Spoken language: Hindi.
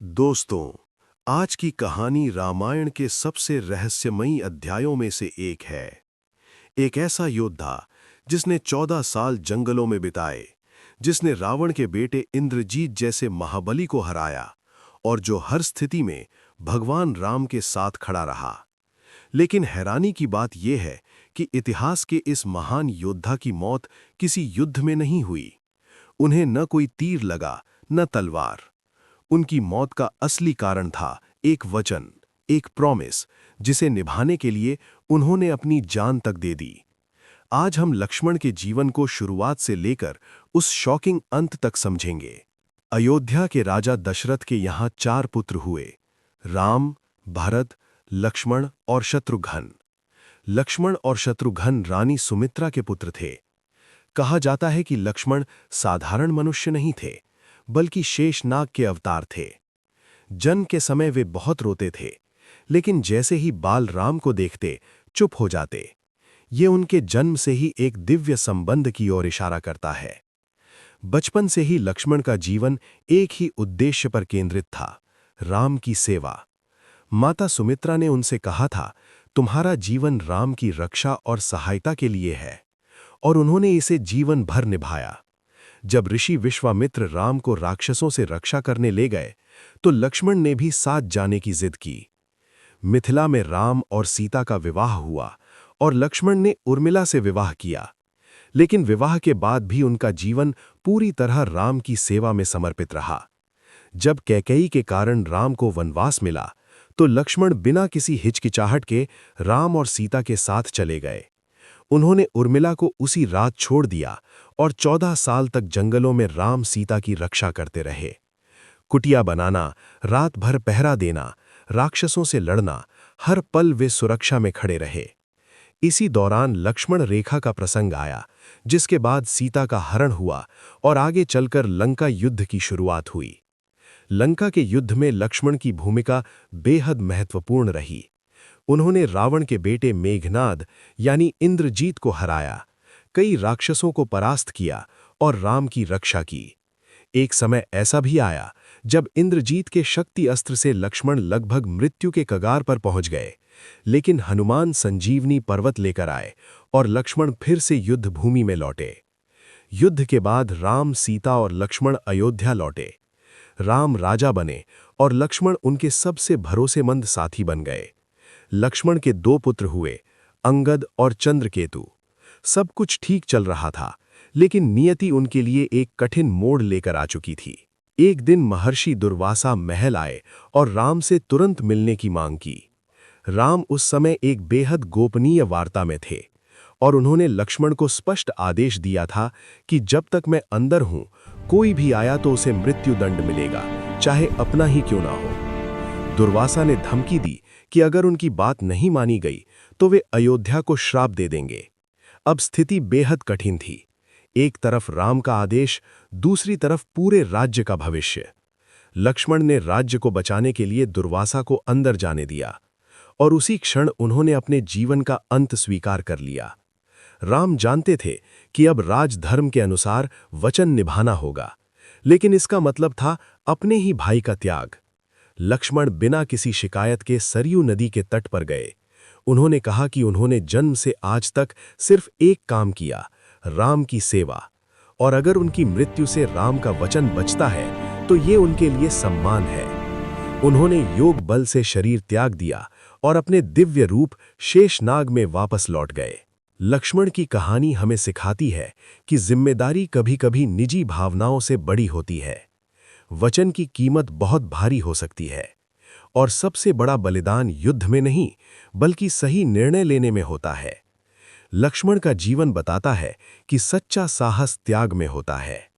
दोस्तों, आज की कहानी रामायण के सबसे रहस्यमयी अध्यायों में से एक है। एक ऐसा योद्धा जिसने 14 साल जंगलों में बिताए, जिसने रावण के बेटे इंद्रजीत जैसे महाबली को हराया और जो हर स्थिति में भगवान राम के साथ खड़ा रहा। लेकिन हैरानी की बात यह है कि इतिहास के इस महान योद्धा की मौत किसी युद्ध में नहीं हुई। उन्हें न कोई तीर लगा, न तलवार। उनकी मौत का असली कारण था एक वचन, एक प्रॉमिस, जिसे निभाने के लिए उन्होंने अपनी जान तक दे दी। आज हम लक्ष्मण के जीवन को शुरुआत से लेकर उस शॉकिंग अंत तक समझेंगे। अयोध्या के राजा दशरथ के यहाँ 4 पुत्र हुए: राम, भरत, लक्ष्मण और शत्रुघ्न। लक्ष्मण और शत्रुघ्न रानी सुमित्रा के पुत्र थे। कहा जाता है कि लक्ष्मण साधारण मनुष्य नहीं थे, बल्कि शेषनाग के अवतार थे। जन्म के समय वे बहुत रोते थे, लेकिन जैसे ही बाल राम को देखते चुप हो जाते। ये उनके जन्म से ही एक दिव्य संबंध की ओर इशारा करता है। बचपन से ही लक्ष्मण का जीवन एक ही उद्देश्य पर केंद्रित था: राम की सेवा। माता सुमित्रा ने उनसे कहा था, तुम्हारा जीवन राम की रक्षा और सहायता के लिए है, और उन्होंने इसे जीवन भर निभाया। जब ऋषि विश्वामित्र राम को राक्षसों से रक्षा करने ले गए, तो लक्ष्मण ने भी साथ जाने की जिद की। मिथिला में राम और सीता का विवाह हुआ और लक्ष्मण ने उर्मिला से विवाह किया। लेकिन विवाह के बाद भी उनका जीवन पूरी तरह राम की सेवा में समर्पित रहा। जब कैकेयी के कारण राम को वनवास मिला, तो लक्ष्मण बिना किसी हिचकिचाहट के राम और सीता के साथ चले गए। उन्होंने उर्मिला को उसी रात छोड़ दिया और 14 साल तक जंगलों में राम सीता की रक्षा करते रहे। कुटिया बनाना, रात भर पहरा देना, राक्षसों से लड़ना, हर पल वे सुरक्षा में खड़े रहे। इसी दौरान लक्ष्मण रेखा का प्रसंग आया, जिसके बाद सीता का हरण हुआ और आगे चलकर लंका युद्ध की शुरुआत हुई। लंका के युद्ध में लक्ष्मण की भूमिका बेहद महत्वपूर्ण रही। उन्होंने रावण के बेटे मेघनाद यानी इंद्रजीत को हराया, कई राक्षसों को परास्त किया और राम की रक्षा की। एक समय ऐसा भी आया जब इंद्रजीत के शक्ति अस्त्र से लक्ष्मण लगभग मृत्यु के कगार पर पहुंच गए, लेकिन हनुमान संजीवनी पर्वत लेकर आए और लक्ष्मण फिर से युद्ध भूमि में लौटे। युद्ध के बाद राम, सीता और लक्ष्मण अयोध्या लौटे। राम राजा बने और लक्ष्मण उनके सबसे भरोसेमंद साथी बन गए। लक्ष्मण के 2 पुत्र हुए, अंगद और चंद्रकेतु। सब कुछ ठीक चल रहा था, लेकिन नियति उनके लिए एक कठिन मोड़ लेकर आ चुकी थी। एक दिन महर्षि दुर्वासा महल आए और राम से तुरंत मिलने की मांग की। राम उस समय एक बेहद गोपनीय वार्ता में थे और उन्होंने लक्ष्मण को स्पष्ट आदेश दिया था कि जब तक मैं अंदर हूं, कोई भी आया तो उसे मृत्युदंड मिलेगा, चाहे अपना ही क्यों ना हो। दुर्वासा ने धमकी दी कि अगर उनकी बात नहीं मानी गई तो वे अयोध्या को श्राप दे देंगे। अब स्थिति बेहद कठिन थी। एक तरफ राम का आदेश, दूसरी तरफ पूरे राज्य का भविष्य। लक्ष्मण ने राज्य को बचाने के लिए दुर्वासा को अंदर जाने दिया और उसी क्षण उन्होंने अपने जीवन का अंत स्वीकार कर लिया। राम जानते थे कि अब राजधर्म के अनुसार वचन निभाना होगा, लेकिन इसका मतलब था अपने ही भाई का त्याग। लक्ष्मण बिना किसी शिकायत के सरयू नदी के तट पर गए। उन्होंने कहा कि उन्होंने जन्म से आज तक सिर्फ एक काम किया, राम की सेवा, और अगर उनकी मृत्यु से राम का वचन बचता है तो ये उनके लिए सम्मान है। उन्होंने योग बल से शरीर त्याग दिया और अपने दिव्य रूप शेषनाग में वापस लौट गए। लक्ष्मण की कहानी हमें सिखाती है कि जिम्मेदारी कभी-कभी निजी भावनाओं से बड़ी होती है। वचन की कीमत बहुत भारी हो सकती है, और सबसे बड़ा बलिदान युद्ध में नहीं, बल्कि सही निर्णय लेने में होता है। लक्ष्मण का जीवन बताता है कि सच्चा साहस त्याग में होता है।